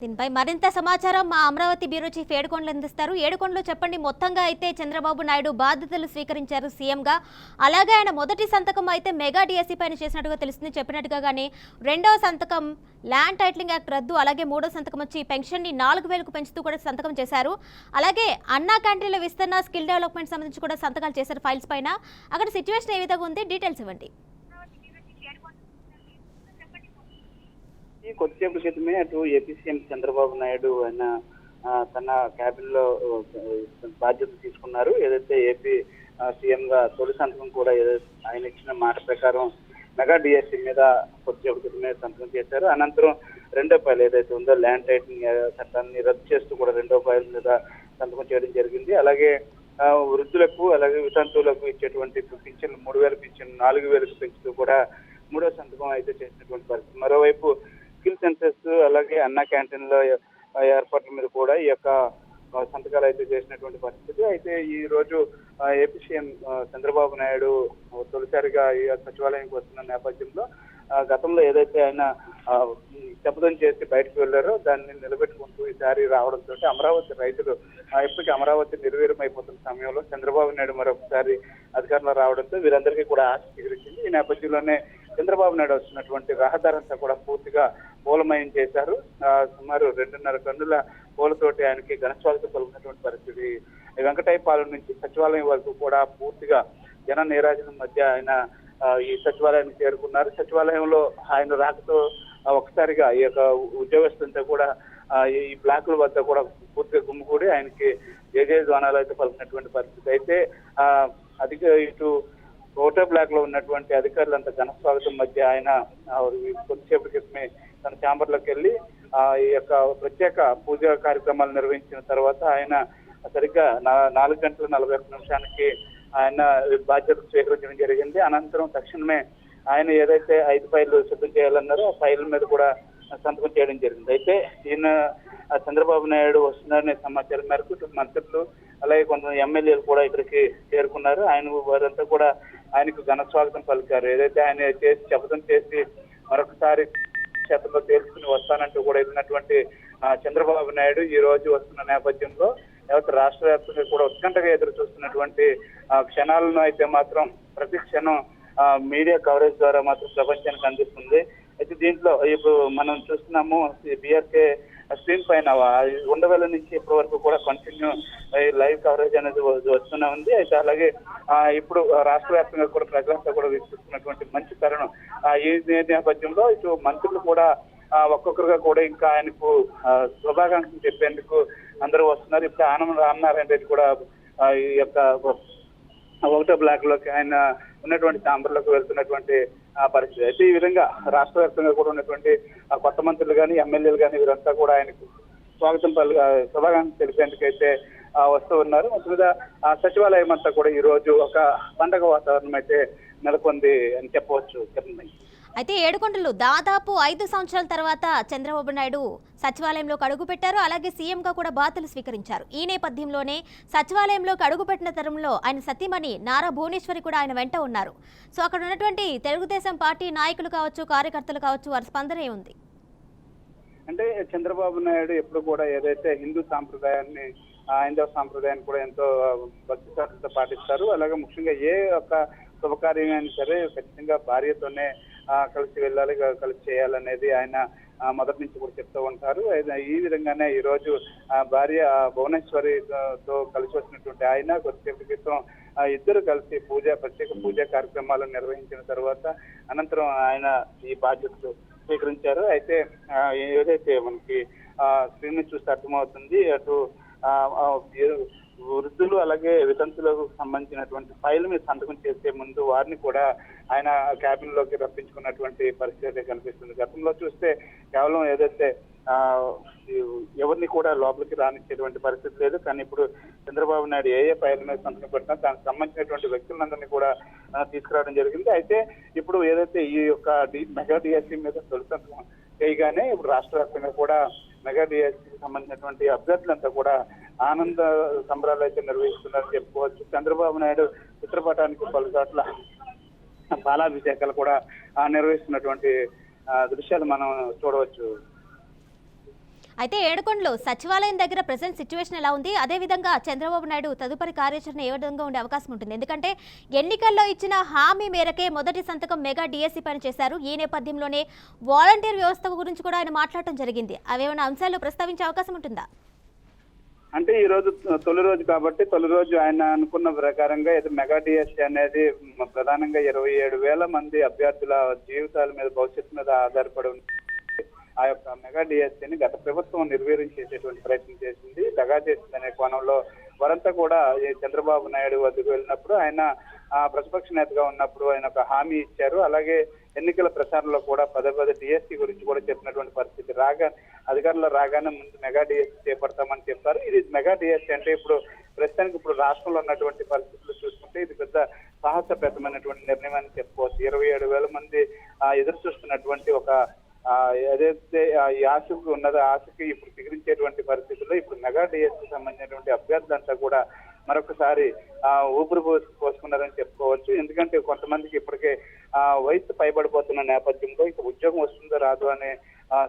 దీనిపై మరింత సమాచారం మా అమరావతి బ్యూరో చీఫ్ ఏడుకొండలు అందిస్తారు. ఏడుకొండలు చెప్పండి, మొత్తంగా అయితే చంద్రబాబు నాయుడు బాధ్యతలు స్వీకరించారు సీఎంగా. అలాగే ఆయన మొదటి సంతకం అయితే మెగా డిఎస్సీ పైన చేసినట్టుగా తెలుస్తుంది. చెప్పినట్టుగానే రెండవ సంతకం ల్యాండ్ టైటిలింగ్ యాక్ట్ రద్దు, అలాగే మూడో సంతకం వచ్చి పెన్షన్ని 4,000కు పెంచుతూ కూడా సంతకం చేశారు. అలాగే అన్నా క్యాంటీన్ల విస్తరణ, స్కిల్ డెవలప్మెంట్ సంబంధించి కూడా సంతకాలు చేశారు ఫైల్స్ పైన. అక్కడ సిచ్యువేషన్ ఏ విధంగా ఉంది, డీటెయిల్స్ ఇవ్వండి. కొద్దిసేపు క్రితమే అటు ఏపీ సీఎం చంద్రబాబు నాయుడు ఆయన తన క్యాబిన్ లో బాధ్యతలు తీసుకున్నారు. ఏదైతే ఏపీ సీఎం గా తొలి సంతకం కూడా ఆయన ఇచ్చిన మాట ప్రకారం మెగా డిఎస్సీ మీద కొద్దిసేపు క్రితమే సంతకం చేశారు. అనంతరం రెండో ఫైల్ ఏదైతే ఉందో ల్యాండ్ టైటిలింగ్ చట్టాన్ని రద్దు చేస్తూ కూడా రెండో ఫైల్ మీద సంతకం చేయడం జరిగింది. అలాగే వృద్ధులకు అలాగే వితంతువులకు ఇచ్చేటువంటి పింఛన్లు 3,000 పింఛన్ 4,000కు పెంచుతూ కూడా మూడో సంతకం అయితే చేసినటువంటి పరిస్థితి. మరోవైపు స్కిల్ సెన్సెస్ అలాగే అన్నా క్యాంటీన్ లో ఏర్పాట్ల మీద కూడా ఈ యొక్క సంతకాలు అయితే చేసినటువంటి పరిస్థితి. అయితే ఈ రోజు ఏపీ సీఎం చంద్రబాబు నాయుడు తొలిసారిగా ఈ సచివాలయానికి వస్తున్న నేపథ్యంలో గతంలో ఏదైతే ఆయన శపథం చేసి బయటకు వెళ్లారో దాన్ని నిలబెట్టుకుంటూ ఈసారి రావడంతో అమరావతి రైతులు ఇప్పటికీ అమరావతి నిర్వీర్యం అయిపోతున్న సమయంలో చంద్రబాబు నాయుడు మరొకసారి అధికారంలో రావడంతో వీరందరికీ కూడా ఆశ ఎగిరించింది. ఈ నేపథ్యంలోనే చంద్రబాబు నాయుడు వస్తున్నటువంటి రహదారంతా కూడా పూర్తిగా పూలమయం చేశారు. సుమారు 2.5 టన్నుల పూలతోటి ఆయనకి ఘనస్వాగతం పలుకున్నటువంటి పరిస్థితి. వెంకటైపాలెం నుంచి సచివాలయం వరకు కూడా పూర్తిగా జన నీరాజనం మధ్య ఆయన ఈ సచివాలయానికి చేరుకున్నారు. సచివాలయంలో ఆయన రాకతో ఒకసారిగా ఈ యొక్క ఉద్యోగస్తులంతా కూడా ఈ బ్లాకుల వద్ద కూడా పూర్తిగా గుమ్మికూడి ఆయనకి జయ ధ్వానాలు అయితే పలికినటువంటి పరిస్థితి. అయితే అధిక ఇటు ఓటో బ్లాక్ లో ఉన్నటువంటి అధికారులంతా ఘన స్వాగతం మధ్య ఆయన కొద్దిసేపటి క్రితమే తన ఛాంబర్లోకి వెళ్ళి ఈ యొక్క ప్రత్యేక పూజా కార్యక్రమాలు నిర్వహించిన తర్వాత ఆయన సరిగ్గా 4:41 ఆయన బాధ్యతలు స్వీకరించడం జరిగింది. అనంతరం తక్షణమే ఆయన ఏదైతే 5 ఫైళ్లు సిద్ధం చేయాలన్నారో ఆ ఫైల్ మీద కూడా సంతకం చేయడం జరిగింది. అయితే ఈయన చంద్రబాబు నాయుడు వస్తున్నారనే సమాచారం మేరకు మంత్రులు అలాగే కొంతమంది ఎమ్మెల్యేలు కూడా ఇక్కడికి చేరుకున్నారు. వారంతా కూడా ఆయనకు ఘన స్వాగతం పలికారు. ఏదైతే ఆయన శపథం చేసి మరొకసారి క్షేత్రంలో తేల్చుకుని వస్తానంటూ కూడా వెళ్ళినటువంటి చంద్రబాబు నాయుడు ఈ రోజు వస్తున్న నేపథ్యంలో రాష్ట్ర వ్యాప్తంగా కూడా ఉత్కంఠగా ఎదురు చూస్తున్నటువంటి క్షణాలను అయితే మాత్రం ప్రతి క్షణం మీడియా కవరేజ్ ద్వారా మాత్రం ప్రపంచానికి అందిస్తుంది. అయితే దీంట్లో ఇప్పుడు మనం చూస్తున్నాము బీఆర్కే స్క్రీన్ పైన ఉండవేళ నుంచి ఇప్పటి వరకు కూడా కంటిన్యూ లైవ్ కవరేజ్ అనేది వస్తూనే ఉంది. అయితే అలాగే ఇప్పుడు రాష్ట్ర వ్యాప్తంగా కూడా ప్రజలంతా కూడా వీక్షిస్తున్నటువంటి మంచి తరుణం. ఈ నేపథ్యంలో ఇటు మంత్రులు కూడా ఒక్కొక్కరుగా కూడా ఇంకా ఆయనకు శుభాకాంక్షలు చెప్పేందుకు అందరూ వస్తున్నారు. ఇప్పుడు ఆనం రామనారాయణ రెడ్డి కూడా ఈ యొక్క ఒకటో బ్లాక్ లోకి ఆయన ఉన్నటువంటి ఛాంబర్లకు వెళ్తున్నటువంటి పరిస్థితి. అయితే ఈ విధంగా రాష్ట్ర వ్యాప్తంగా కూడా ఉన్నటువంటి కొత్త మంత్రులు కానీ ఎమ్మెల్యేలు కానీ వీరంతా కూడా ఆయనకు స్వాగతం శుభాకాంక్షలు తెలిపేందుకైతే వస్తూ ఉన్నారు. మొత్తం మీద సచివాలయం అంతా కూడా ఈ రోజు ఒక పండగ వాతావరణం అయితే నెలకొంది అని చెప్పవచ్చు. అయితే ఏడుకొండలు దాదాపు 5 సంవత్సరాల తర్వాత చంద్రబాబు నాయుడు సచివాలయంలోకి అడుగుపెట్టారు. అలాగే సీఎంగా కూడా బాధ్యతలు స్వీకరించారు. ఈ నేపథ్యంలోనే సచివాలయంలోకి అడుగుపెట్టిన తరంలో ఆయన సతీమణి నారా భువనేశ్వరి కూడా ఆయన వెంట ఉన్నారు. సో అక్కడ ఉన్నటువంటి తెలుగుదేశం పార్టీ నాయకులు కావచ్చు, కార్యకర్తలు కావచ్చు, వారి స్పందన ఉంది. అంటే చంద్రబాబు నాయుడు ఎప్పుడు కూడా ఏదైతే హిందూ సాంప్రదాయాన్ని హైందవ సాంప్రదాయాన్ని కూడా ఎంతో భక్తి శ్రద్ధలతో పాటిస్తారు. అలాగే ముఖ్యంగా ఏ ఒక్క శుభకార్యం అయినా సరే ఖచ్చితంగా భార్యతోనే కలిసి వెళ్ళాలి, కలిసి చేయాలనేది ఆయన మొదటి నుంచి కూడా చెప్తూ ఉంటారు. ఈ విధంగానే ఈ రోజు భార్య భువనేశ్వరితో కలిసి వచ్చినటువంటి ఆయన కొద్దిసేపటి క్రితం ఇద్దరు కలిసి ప్రత్యేక పూజా కార్యక్రమాలను నిర్వహించిన తర్వాత అనంతరం ఆయన ఈ బాధ్యతలు స్వీకరించారు. అయితే ఏదైతే మనకి స్క్రీన్ నుంచి చూస్తే అర్థమవుతుంది, అటు వృద్ధులు అలాగే వితంతులకు సంబంధించినటువంటి ఫైల్ మీద సంతకం చేసే ముందు వారిని కూడా ఆయన క్యాబిన్ లోకి రప్పించుకున్నటువంటి పరిస్థితి కనిపిస్తుంది. గతంలో చూస్తే కేవలం ఏదైతే ఎవరిని కూడా లోపలికి రానిచ్చేటువంటి పరిస్థితి లేదు. కానీ ఇప్పుడు చంద్రబాబు నాయుడు ఏ ఫైల్ మీద సంతకం పెట్టినా దానికి సంబంధించినటువంటి వ్యక్తులందరినీ కూడా తీసుకురావడం జరిగింది. అయితే ఇప్పుడు ఏదైతే ఈ యొక్క మెగా డిఎస్సీ మీద తొలి సంతకం చేయగానే ఇప్పుడు రాష్ట్ర వ్యాప్తంగా కూడా మెగా డిఎస్సీకి సంబంధించినటువంటి అభ్యర్థులంతా కూడా ఆనంద సంబరాలు అయితే నిర్వహిస్తున్నారని చెప్పుకోవచ్చు. చంద్రబాబు నాయుడు చిత్రపటానికి పలు చోట్ల పాలాభిషేకాలు కూడా నిర్వహిస్తున్నటువంటి దృశ్యాలు మనం చూడవచ్చు. అయితే ఏడుకొండలో సచివాలయం దగ్గర ప్రెసెంట్ సిచ్యువేషన్ ఎలా ఉంది, అదేవిధంగా చంద్రబాబు నాయుడు తదుపరి కార్యాచరణ ఏ విధంగా ఉండే అవకాశం ఉంటుంది? ఎందుకంటే ఎన్నికల్లో ఇచ్చిన హామీ మేరకే మొదటి సంతకం మెగా డిఎస్సి పైన చేశారు. ఈ నేపథ్యంలోనే వాలంటీర్ వ్యవస్థ గురించి కూడా ఆయన మాట్లాడటం జరిగింది. అవేమైనా అంశాలు ప్రస్తావించే అవకాశం ఉంటుందా? అంటే ఈ రోజు తొలి రోజు కాబట్టి తొలి రోజు ఆయన అనుకున్న ప్రకారంగా ఇది మెగా డిఎస్సి అనేది ప్రధానంగా 27,000 మంది అభ్యర్థుల జీవితాల మీద, భవిష్యత్తు మీద ఆధారపడి ఉంది. ఆ యొక్క మెగా డిఎస్సిని గత ప్రభుత్వం నిర్వీర్యం చేసేటువంటి ప్రయత్నం చేసింది, దగా చేసిందనే కోణంలో వారంతా కూడా ఈ చంద్రబాబు నాయుడు వద్దకు వెళ్ళినప్పుడు ఆయన ప్రతిపక్ష నేతగా ఉన్నప్పుడు ఆయన ఒక హామీ ఇచ్చారు. అలాగే ఎన్నికల ప్రచారంలో కూడా పదే పదే డిఎస్సి గురించి కూడా చెప్పినటువంటి పరిస్థితి. అధికారంలో రాగానే ముందు మెగా డిఎస్సి చేపడతామని చెప్పారు. ఇది మెగా డిఎస్సి అంటే ప్రస్తుతానికి ఇప్పుడు రాష్ట్రంలో ఉన్నటువంటి పరిస్థితులు చూసుకుంటే ఇది పెద్ద సాహసప్రదమైనటువంటి నిర్ణయం అని చెప్పుకోవచ్చు. 27,000 మంది ఎదురు చూస్తున్నటువంటి ఒక ఏదైతే ఈ ఆశకు ఉన్నదో ఆశకి ఇప్పుడు బిగిరించేటువంటి పరిస్థితుల్లో ఇప్పుడు మెగా డిఎస్సికి సంబంధించినటువంటి అభ్యర్థులంతా కూడా మరొకసారి ఊపిరి పోసుకున్నారని చెప్పుకోవచ్చు. ఎందుకంటే కొంతమందికి ఇప్పటికే వయసు పైబడిపోతున్న నేపథ్యంలో ఇక ఉద్యోగం వస్తుందో రాదు అనే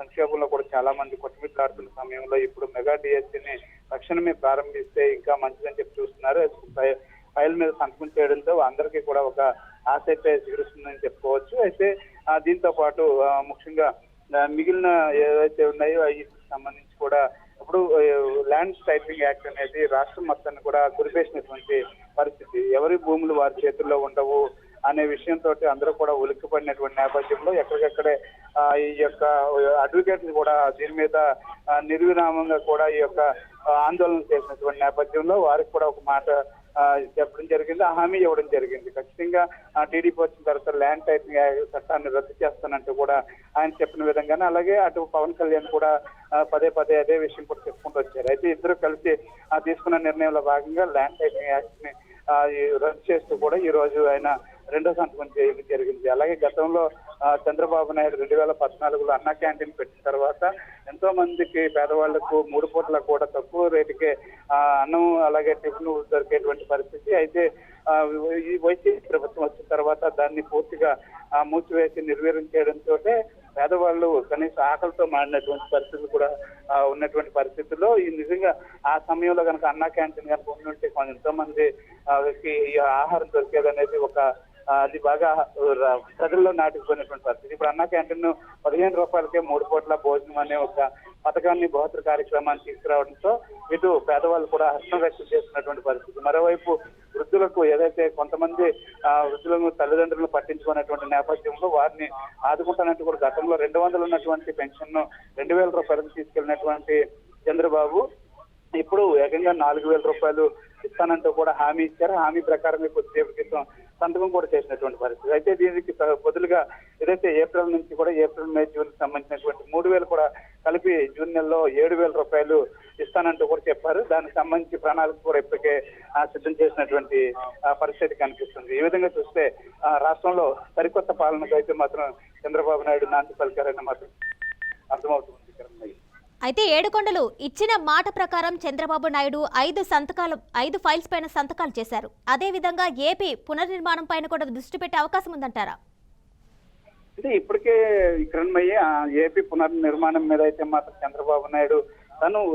సంక్షేమంలో కూడా చాలా మంది కొట్టుమిట్లాడుతున్న సమయంలో ఇప్పుడు మెగా డిఎస్సిని తక్షణమే ప్రారంభిస్తే ఇంకా మంచిదని చెప్పి చూస్తున్నారు. ఫైల్ మీద సంతకం చేయడంతో అందరికీ కూడా ఒక ఆశ అయితే తీరుస్తుందని చెప్పుకోవచ్చు. అయితే దీంతో పాటు ముఖ్యంగా మిగిలిన ఏవైతే ఉన్నాయో వీటికి సంబంధించి కూడా ఇప్పుడు ల్యాండ్ టైటిలింగ్ యాక్ట్ అనేది రాష్ట్రం మొత్తాన్ని కూడా కురిపేసినటువంటి పరిస్థితి. ఎవరి భూములు వారి చేతుల్లో ఉండవు అనే విషయంతో అందరూ కూడా ఉలిక్కిపడినటువంటి నేపథ్యంలో ఎక్కడికక్కడే ఈ యొక్క అడ్వకేట్లు కూడా దీని మీద నిర్విరామంగా కూడా ఈ యొక్క ఆందోళన చేసినటువంటి నేపథ్యంలో వారికి కూడా ఒక మాట చెప్పడం జరిగింది, హామీ ఇవ్వడం జరిగింది. ఖచ్చితంగా టీడీపీ వచ్చిన తర్వాత ల్యాండ్ టైటిలింగ్ చట్టాన్ని రద్దు చేస్తానంటూ కూడా ఆయన చెప్పిన విధంగానే, అలాగే అటు పవన్ కళ్యాణ్ కూడా పదే పదే అదే విషయం కూడా చెప్పుకుంటూ వచ్చారు. అయితే ఇద్దరు కలిసి తీసుకున్న నిర్ణయంలో భాగంగా ల్యాండ్ టైటిలింగ్ యాక్ట్ ని రద్దు చేస్తూ కూడా ఈ రోజు ఆయన రెండో సంతకం చేయడం జరిగింది. అలాగే గతంలో చంద్రబాబు నాయుడు 2014లో అన్నా క్యాంటీన్ పెట్టిన తర్వాత ఎంతో మందికి పేదవాళ్లకు 3 పూటల కూడా తక్కువ రేటుకే అన్నం అలాగే టిఫిన్ దొరికేటువంటి పరిస్థితి. అయితే ఈ వైసీపీ ప్రభుత్వం వచ్చిన తర్వాత దాన్ని పూర్తిగా మూసివేసి నిర్వీర్యం చేయడంతో పేదవాళ్ళు కనీస ఆకలితో మాడినటువంటి పరిస్థితులు కూడా ఉన్నటువంటి పరిస్థితుల్లో ఈ నిజంగా ఆ సమయంలో కనుక అన్నా క్యాంటీన్ కనుక ఉండుంటే ఎంతో మంది ఆహారం దొరికేదనేది ఒక అది బాగా ప్రజల్లో నాటుకుపోయినటువంటి పరిస్థితి. ఇప్పుడు అన్నా క్యాంటీన్ 15 రూపాయలకే 3 పూటల భోజనం అనే ఒక పథకాన్ని, బహుత్తర కార్యక్రమాన్ని తీసుకురావడంతో ఇటు పేదవాళ్ళు కూడా హర్షం వ్యక్తం చేస్తున్నటువంటి పరిస్థితి. మరోవైపు వృద్ధులకు ఏదైతే కొంతమంది వృద్ధులను తల్లిదండ్రులను పట్టించుకున్నటువంటి నేపథ్యంలో వారిని ఆదుకుంటానంటూ కూడా గతంలో 200 ఉన్నటువంటి పెన్షన్ ను 2,000 రూపాయలకు తీసుకెళ్లినటువంటి చంద్రబాబు ఇప్పుడు ఏకంగా 4,000 రూపాయలు ఇస్తానంటూ కూడా హామీ ఇచ్చారు. హామీ ప్రకారం కొద్దిసేపు క్రితం సంతకం కూడా చేసినటువంటి పరిస్థితి. అయితే దీనికి బదులుగా ఏదైతే ఏప్రిల్ నుంచి కూడా ఏప్రిల్, మే, జూన్ సంబంధించినటువంటి 3,000 కూడా కలిపి జూన్ నెలలో 7,000 రూపాయలు ఇస్తానంటూ కూడా చెప్పారు. దానికి సంబంధించి ప్రణాళిక కూడా ఇప్పటికే సిద్ధం చేసినటువంటి పరిస్థితి కనిపిస్తుంది. ఈ విధంగా చూస్తే రాష్ట్రంలో సరికొత్త పాలనకు అయితే మాత్రం చంద్రబాబు నాయుడు నాంది పలికారని మాత్రం అర్థమవుతుంది. అయితే ఏడుకొండలు ఇచ్చిన మాట ప్రకారం చంద్రబాబు నాయుడు 5 ఫైల్స్ పైన సంతకాలు చేశారు. అదేవిధంగా ఏపీ పునర్నిర్మాణం పైన కూడా దృష్టి పెట్టే అవకాశం ఉందంటారా? అంటే ఇప్పటికే కిరణ్మయ్యి ఏపీ పునర్నిర్మాణం మీద అయితే మాత్రం చంద్రబాబు నాయుడు తను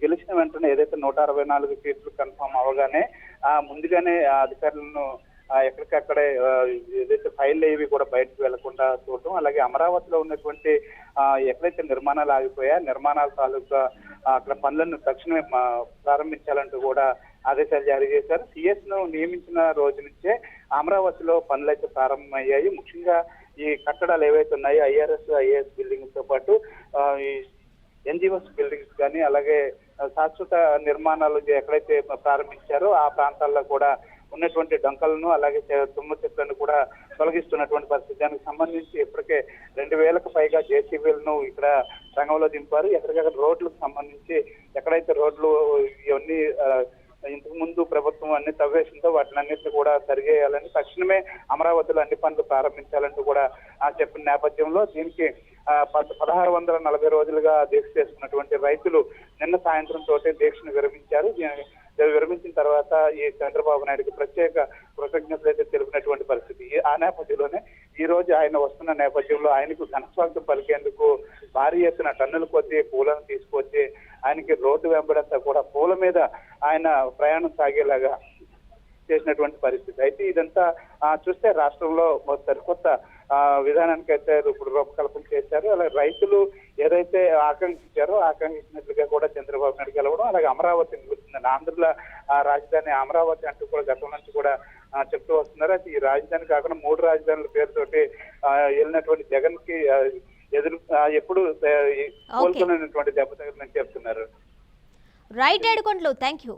గెలిచిన వెంటనే ఏదైతే 164 సీట్లు కన్ఫర్మ్ అవగానే ముందుగానే అధికారులను ఎక్కడికక్కడే ఏదైతే ఫైల్ ఏవి కూడా బయటకు వెళ్లకుండా చూడటం, అలాగే అమరావతిలో ఉన్నటువంటి ఎక్కడైతే నిర్మాణాలు ఆగిపోయా నిర్మాణాల తాలూకా అక్కడ పనులను తక్షణమే ప్రారంభించాలంటూ కూడా ఆదేశాలు జారీ చేశారు. సిఎస్ ను నియమించిన రోజు నుంచే అమరావతిలో పనులు అయితే ప్రారంభమయ్యాయి. ముఖ్యంగా ఈ కట్టడాలు ఏవైతే ఉన్నాయో ఐఆర్ఎస్, ఐఏఎస్ బిల్డింగ్ తో పాటు ఈ ఎన్జిఓస్ బిల్డింగ్స్ కానీ అలాగే శాశ్వత నిర్మాణాలు ఎక్కడైతే ప్రారంభించారో ఆ ప్రాంతాల్లో కూడా ఉన్నటువంటి డొంకలను అలాగే తుమ్మ చెట్లను కూడా తొలగిస్తున్నటువంటి పరిస్థితి. దానికి సంబంధించి ఇప్పటికే 2,000కు పైగా జేసీబీలను ఇక్కడ రంగంలో దింపారు. ఎక్కడికక్కడ రోడ్లకు సంబంధించి ఎక్కడైతే రోడ్లు ఇవన్నీ ఇంతకు ముందు ప్రభుత్వం అన్ని తవ్వేసిందో వాటిని అన్నింటినీ కూడా సరిచేయాలని, తక్షణమే అమరావతిలో అన్ని పనులు ప్రారంభించాలంటూ కూడా చెప్పిన నేపథ్యంలో దీనికి 1640 రోజులుగా దీక్ష చేసుకున్నటువంటి రైతులు నిన్న సాయంత్రం తోటే దీక్షను విరమించారు. విరమించిన తర్వాత ఈ చంద్రబాబు నాయుడుకి ప్రత్యేక కృతజ్ఞతలు అయితే తెలిపినటువంటి పరిస్థితి. ఆ నేపథ్యంలోనే ఈ రోజు ఆయన వస్తున్న నేపథ్యంలో ఆయనకు ఘనస్వాగతం పలికేందుకు భారీ ఎత్తున టన్నుల కొద్దీ పూలను తీసుకొచ్చి దానికి రోడ్డు వెంబడంతా కూడా పూల మీద ఆయన ప్రయాణం సాగేలాగా చేసినటువంటి పరిస్థితి. అయితే ఇదంతా చూస్తే రాష్ట్రంలో సరికొత్త విధానానికి అయితే ఇప్పుడు రూపకల్పన చేశారు. అలాగే రైతులు ఏదైతే ఆకాంక్షించినట్లుగా కూడా చంద్రబాబు నాయుడు గెలవడం, అలాగే అమరావతి నిలుస్తుందని ఆంధ్రుల రాజధాని అమరావతి అంటూ కూడా గతం నుంచి కూడా చెప్తూ వస్తున్నారు. అయితే ఈ రాజధాని కాకుండా 3 రాజధానుల పేరుతోటి వెళ్ళినటువంటి జగన్ కి ఎదురు ఎప్పుడు కోలుకున్నటువంటి దెబ్బ తగిలిందని చెప్తున్నారు. Right Yedukondalu, thank you.